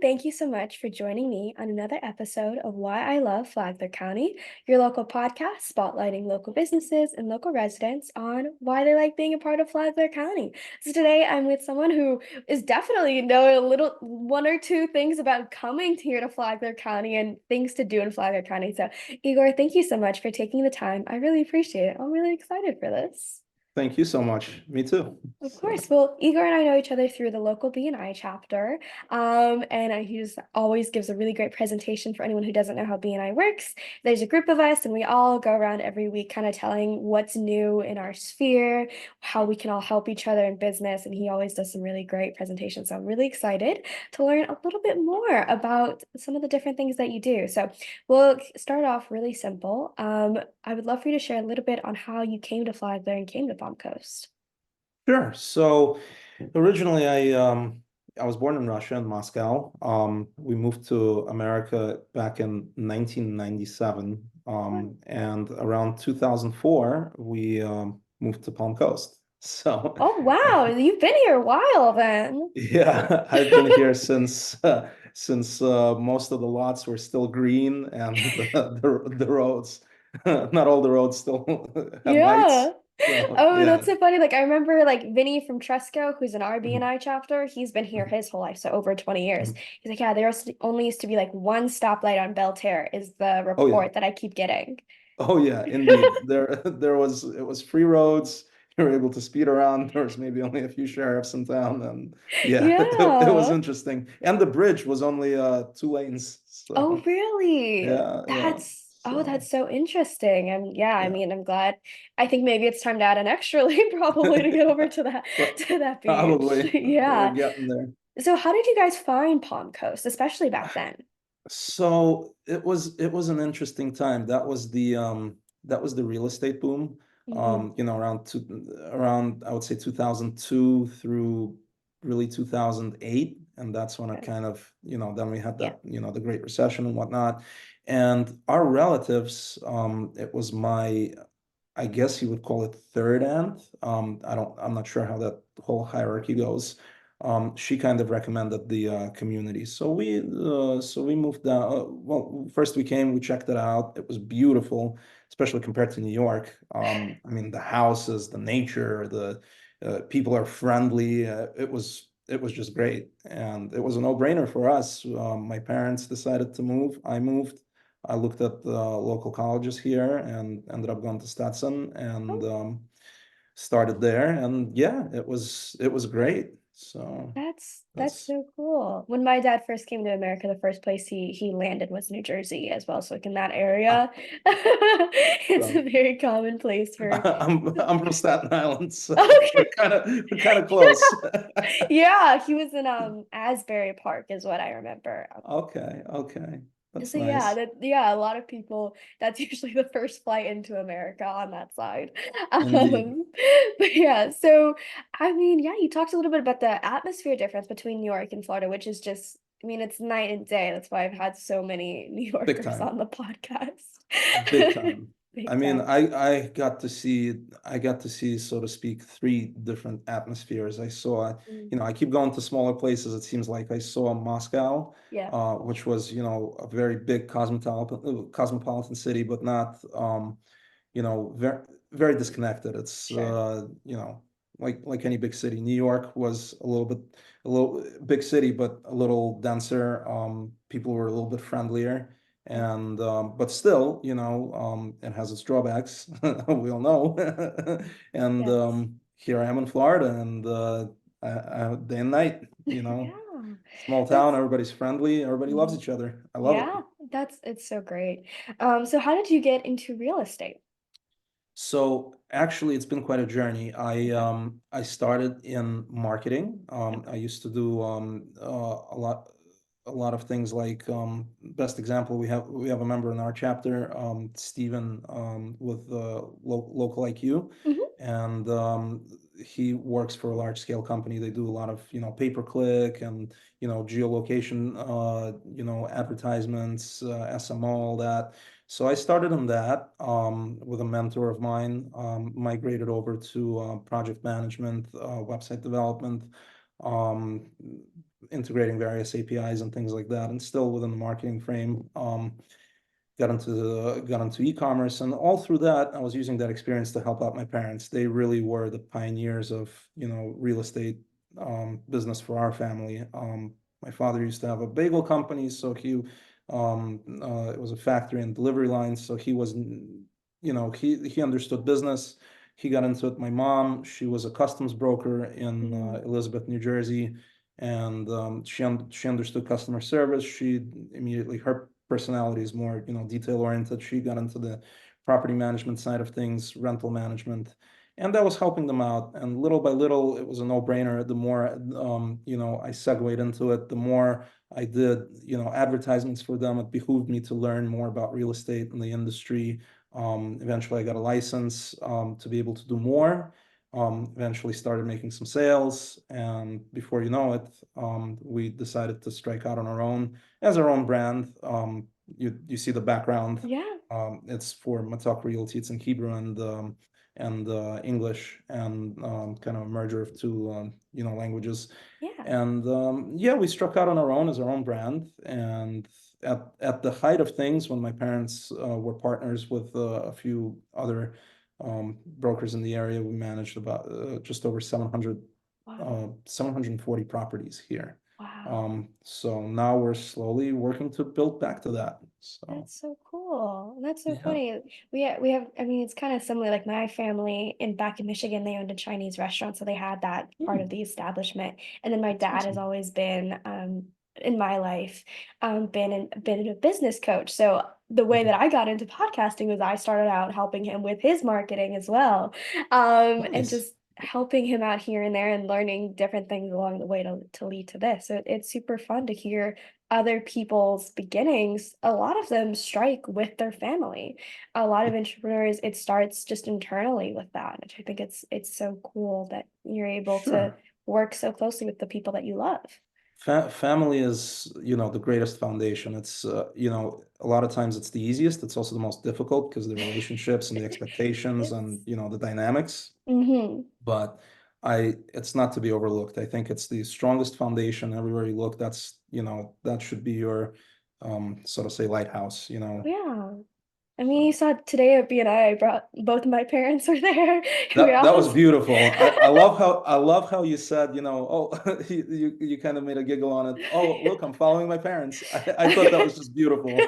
Thank you so much for joining me on another episode of Why I Love Flagler County, your local podcast spotlighting local businesses and local residents on why they like being a part of Flagler County. So today I'm with someone who is definitely knowing a little one or two things about coming here to Flagler County and things to do in Flagler County. So Igor, thank you so much for taking the time. I really appreciate it. I'm really excited for this. Thank you so much. Me too. Of So, course. Well, Igor and I know each other through the local BNI chapter. He just always gives a really great presentation for anyone who doesn't know how BNI works. There's a group of us, and we all go around every week kind of telling what's new in our sphere, how we can all help each other in business. And he always does some really great presentations. So I'm really excited to learn a little bit more about some of the different things that you do. So we'll start off really simple. I would love for you to share a little bit on how you came to Flagler and came to Palm Coast. sure. So originally I was born in Russia in Moscow. We moved to America back in 1997. And around 2004 we moved to Palm Coast. So Oh wow, you've been here a while then. yeah, I've been here since most of the lots were still green and the roads, not all the roads still had lights. Yeah. So Oh, yeah. that's so funny. Like I remember like Vinny from Tresco, who's an RBNI chapter, he's been here his whole life, so over 20 years. Mhm. He's like, yeah, there only used to be like one stoplight on Belterre is the Oh yeah. report that I keep getting. Oh yeah, indeed. It was free roads. You were able to speed around. There was maybe only a few sheriffs in town, and yeah, it was Yeah. interesting. And the bridge was only 2 lanes. Oh, So really? yeah, yeah. That's So so interesting. And yeah, I yeah. mean, I'm glad. I think maybe it's time to add an extra lane probably to get over to that But to that beach. probably we're Yeah. getting there. So how did you guys find Palm Coast, especially back then? So it was an interesting time. That was the real estate boom. Hmm. Around I would say 2002 through really 2008, and that's when it Okay. kind of, then we had Yeah. that, the Great Recession and whatnot. And our relatives, it was my, I guess you would call it third aunt. I'm not sure how that whole hierarchy goes. She kind of recommended the community, so we moved down. Well, first we came, we checked it out. It was beautiful, especially compared to New York. I mean, the houses, the nature, the people are friendly. It was just great, and it was a no-brainer for us. My parents decided to move. I moved. I looked at the local colleges here and ended up going to Stetson and Oh, started there. And yeah, it was great. So that's that's so cool. When my dad first came to America, the first place he landed was New Jersey as well. So like in that ah, area, it's a so very common place for. I'm from Staten Island, so we're Okay. kind of we're kind of close. Yeah, he was in Asbury Park is what I remember. Okay, okay, that's So yeah, nice. a lot of people that's usually the first flight into America on that side. Indeed. Um, but yeah, so I mean, yeah, you talked a little bit about the atmosphere difference between New York and Florida, which is just, I mean, it's night and day. That's why I've had so many New Big Yorkers time. on the podcast. Big time. I Big mean, time. I got to see, so to speak, three different atmospheres. Mm. I keep going to smaller places. It seems like I saw Moscow, Yeah, which was, a very big cosmopolitan city, but not, very very disconnected. It's sure. like any big city. New York was a little big city, but a little denser. People were a little bit friendlier, Yeah. and but still, it has its drawbacks. We all know. And Yes. here I am in Florida, and day and night, Yeah. small town, That's everybody's friendly, everybody loves mhm. each other. I love it. Yeah, that's it's so great. So how did you get into real estate? So actually, it's been quite a journey. I Okay. I started in marketing. I Okay. used to do a lot of things like, best example, we have a member in our chapter, Stephen, with local IQ, Hmm. and he works for a large scale company. They do a lot of, pay per click and, geolocation, advertisements, SMO, all that. So I started on that, with a mentor of mine, migrated over to project management, website development, um, integrating various APIs and things like that, and still within the marketing frame. Got into e-commerce, and all through that, I was using that experience to help out my parents. They really were the pioneers of, real estate business for our family. My father used to have a bagel company, so it was a factory and delivery line, so he was, he understood business. He got into it. My mom, she was a customs broker in Mm, Elizabeth, New Jersey, and she understood customer service. She immediately, her personality is more, detail oriented. She got into the property management side of things, rental management, and that was helping them out. And little by little, it was a no-brainer. The more, I segued into it, the more I did, advertisements for them. It behooved me to learn more about real estate and the industry. Eventually, I got a license to be able to do more. Eventually started making some sales, and before you know it, we decided to strike out on our own as our own brand. You see the background. yeah, It's for Matok Realty. It's in Hebrew and English, and kind of a merger of two languages. yeah. And yeah, we struck out on our own as our own brand. And at the height of things, when my parents were partners with a few other brokers in the area, we managed about just over 740 properties here. Wow. So now we're slowly working to build back to that. So That's so cool. That's so yeah. funny. We have, I mean, it's kind of similar. Like my family in back in Michigan, they owned a Chinese restaurant, so they had that part of Hmm, the establishment. And then my that's dad has awesome. always been in my life, been a business coach. So the way Mhm. that I got into podcasting was I started out helping him with his marketing as well. And Nice. just helping him out here and there and learning different things along the way to lead to this. So it's super fun to hear other people's beginnings. A lot of them strike with their family. A lot of entrepreneurs, it starts just internally with that, which I think it's so cool that you're able to Sure. work so closely with the people that you love. Family is, the greatest foundation. It's, a lot of times it's the easiest. It's also the most difficult because the relationships and the expectations and, Yes. the dynamics. Mm-hmm. But it's not to be overlooked. I think it's the strongest foundation everywhere you look. That should be your, so to say, lighthouse. Yeah. I mean, you So. saw today at BNI, I brought both of my parents were there. We That all was beautiful. I love how you said, oh, you kind of made a giggle on it. Oh, look, I'm following my parents. I thought that was just beautiful.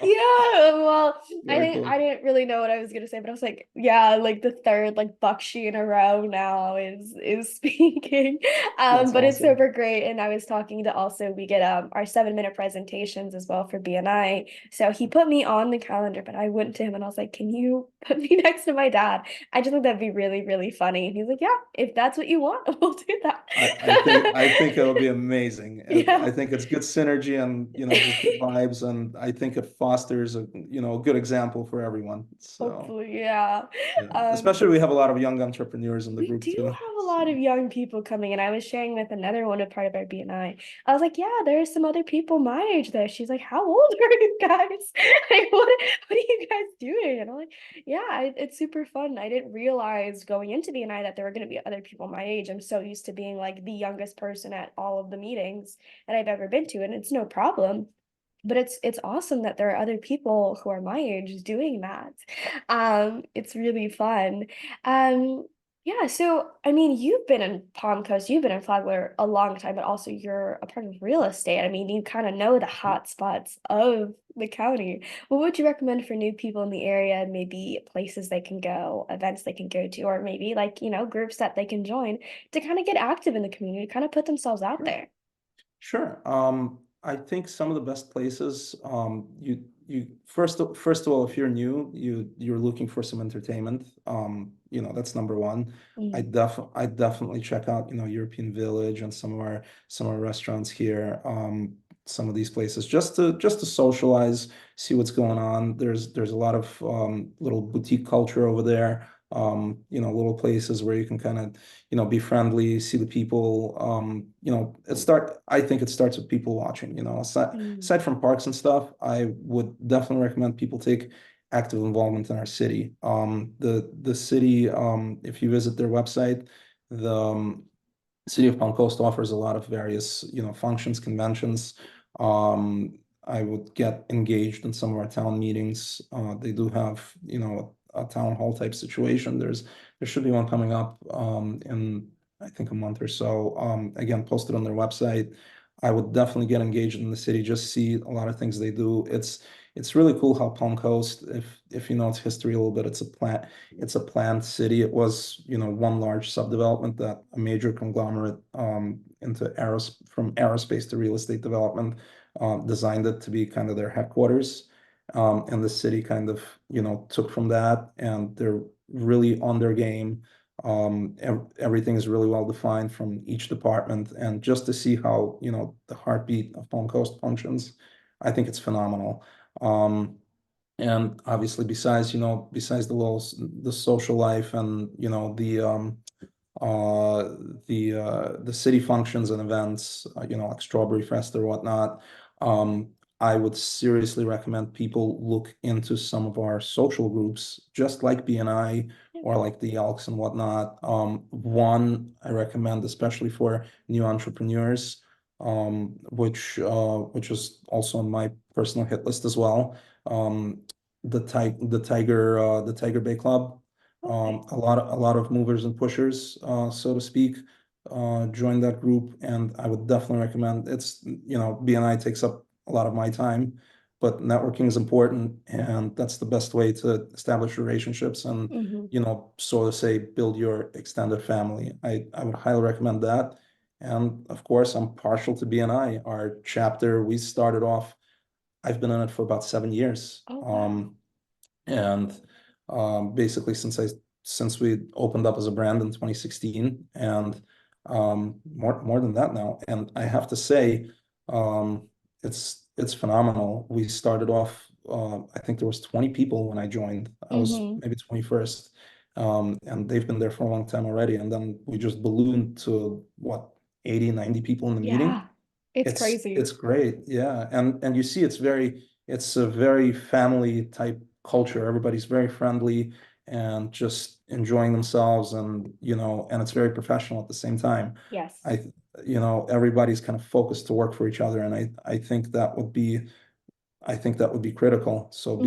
Yeah, well, I Very think I cool. didn't really know what I was gonna say, but I was like, yeah, like the third like Bakshi in a row now is speaking. That's But it's awesome. super great. And I was talking to also we get our 7 minute presentations as well for BNI. So he put me on the calendar, but I went to him and I was like, can you put me next to my dad? I just think that'd be really, really funny. And he's like, yeah, if that's what you want, we'll do that. I think it'll be amazing. I Yeah. think it's good synergy and just good vibes, and I think it fosters a good example for everyone. So Hopefully, yeah. yeah, Um, especially we have a lot of young entrepreneurs in the We group do too. have a lot So of young people coming, and I was sharing with another one of part of our BNI. I was like, "Yeah, there's some other people my age there." She's like, "How old are you guys? Like, what are you guys doing?" And I'm like, "Yeah, it's super fun." I didn't realize going into BNI that there were going to be other people my age. I'm so used to being like the youngest person at all of the meetings that I've ever been to, and it's no problem. But it's awesome that there are other people who are my age doing that. It's really fun. Um, yeah, so I mean, you've been in Palm Coast, you've been in Flagler a long time, but also you're a part of real estate. I mean, you kind of know the hot spots of the county. What would you recommend for new people in the area? Maybe places they can go, events they can go to, or maybe like, groups that they can join to kind of get active in the community, kind of put themselves out sure. there. Sure. I think some of the best places, you first of all, if you're new, you're looking for some entertainment. That's number one. Mm, I definitely check out, European Village and some of our restaurants here. Some of these places just to socialize, see what's going on. There's a lot of little boutique culture over there. Little places where you can kind of be friendly, see the people. I think it starts with people watching, mm, aside from parks and stuff, I would definitely recommend people take active involvement in our city. The city, if you visit their website, the City of Palm Coast offers a lot of various, functions, conventions. I would get engaged in some of our town meetings. They do have, a town hall type situation. There should be one coming up in I think a month or so. Again, posted on their website. I would definitely get engaged in the city, just see a lot of things they do. It's really cool how Palm Coast, if you know its history a little bit, it's a planned city. It was, one large subdevelopment that a major conglomerate from aerospace to real estate development designed it to be kind of their headquarters. And the city kind of, took from that, and they're really on their game. Everything is really well defined from each department, and just to see how, the heartbeat of Palm Coast functions, I think it's phenomenal. Um, and obviously, besides the social life and uh, the city functions and events, like Strawberry Fest or whatnot. I would seriously recommend people look into some of our social groups, just like BNI or like the Elks and whatnot. One I recommend, especially for new entrepreneurs, which is also on my personal hit list as well. Um, the Tiger Bay Club. Okay. A lot of movers and pushers, so to speak, join that group, and I would definitely recommend. BNI takes up a lot of my time, but networking is important, and that's the best way to establish relationships and, Hmm. so to say, build your extended family. I would highly recommend that. And of course, I'm partial to BNI. Our chapter, we started off, I've been in it for about 7 years. Oh, wow. And basically since we opened up as a brand in 2016, and more than that now. And I have to say, um, it's phenomenal. We started off, I think there was 20 people when I joined. I was Hmm. maybe 21st. And they've been there for a long time already. And then we just ballooned to what, 80, 90 people in the meeting. Yeah, it's It's crazy. great, yeah, and you see it's a very family type culture. Everybody's very friendly and just enjoying themselves, and it's very professional at the same time. Yes. I everybody's kind of focused to work for each other, and I think that would be critical. So Hmm.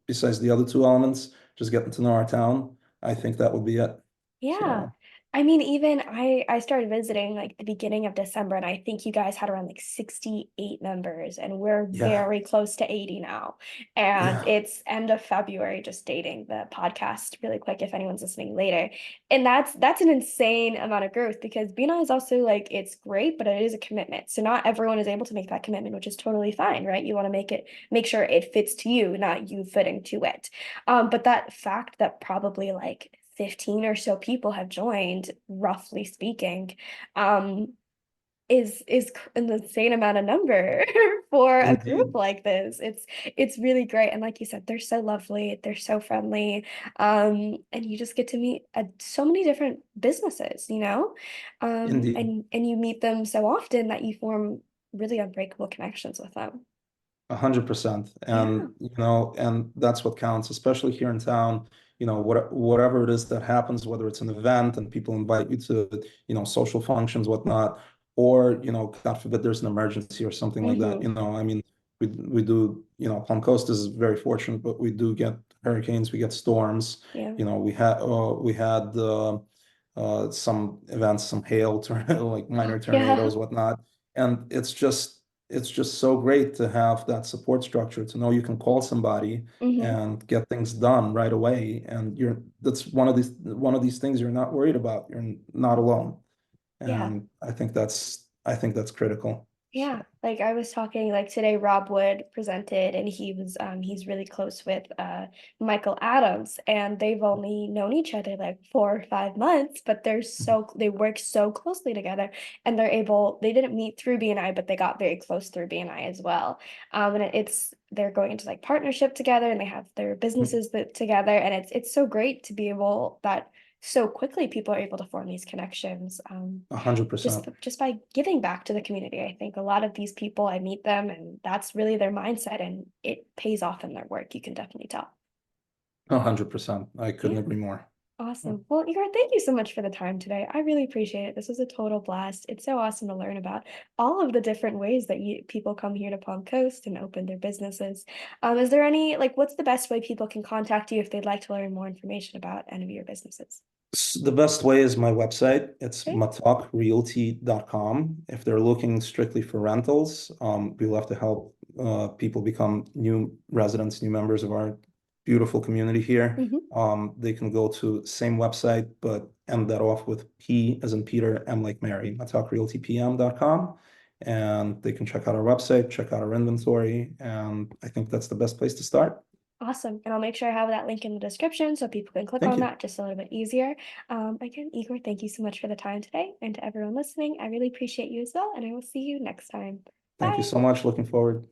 besides the other two elements, just getting to know our town, I think that would be it. Yeah. So I mean, even I started visiting like the beginning of December, and I think you guys had around like 68 members, and we're yeah, very close to 80 now. And yeah, it's end of February, just dating the podcast really quick if anyone's listening later. And that's an insane amount of growth because BNI is also like it's great, but it is a commitment. So not everyone is able to make that commitment, which is totally fine, right? You want to make sure it fits to you, not you fitting to it. But that fact that probably like 15 or so people have joined, roughly speaking, um, is an insane amount of number for a group indeed, like this. It's really great. And like you said, they're so lovely, they're so friendly. And you just get to meet so many different businesses, you know? indeed. And you meet them so often that you form really unbreakable connections with them. 100%. Yeah. And that's what counts, especially here in town. Whatever it is that happens, whether it's an event and people invite you to, social functions, whatnot, or, God forbid there's an emergency or something like that. Hmm. I mean, we do, Palm Coast is very fortunate, but we do get hurricanes, we get storms. Yeah. We had some events, some hail, like minor Yeah. tornadoes, whatnot. And it's just so great to have that support structure, to know you can call somebody Hmm. and get things done right away. And that's one of these things you're not worried about. You're not alone. Yeah. And I think that's critical. Yeah, So like I was talking like today Rob Wood presented and he's really close with Michael Adams and they've only known each other like 4 or 5 months, but they work so closely together and they didn't meet through BNI, but they got very close through BNI as well. And they're going into like partnership together and they have their businesses together and it's so great to be able that so quickly people are able to form these connections. 100%. Just by giving back to the community. I think a lot of these people, I meet them and that's really their mindset and it pays off in their work. You can definitely tell. 100%. I couldn't Yeah. agree more. Awesome. Well, Igor, thank you so much for the time today. I really appreciate it. This was a total blast. It's so awesome to learn about all of the different ways that people come here to Palm Coast and open their businesses. Is there any, like, what's the best way people can contact you if they'd like to learn more information about any of your businesses? The best way is my website. It's Okay. matalkrealty.com. If they're looking strictly for rentals, we love to help people become new residents, new members of our beautiful community here. Hmm. They can go to same website, but end that off with P as in Peter, M like Mary, matalkrealtypm.com. And they can check out our website, check out our inventory, and I think that's the best place to start. Awesome. And I'll make sure I have that link in the description so people can click Thank on you. that just a little bit easier. Again, Igor, thank you so much for the time today. And to everyone listening, I really appreciate you as well. And I will see you next time. Thank you Bye. so much. Looking forward.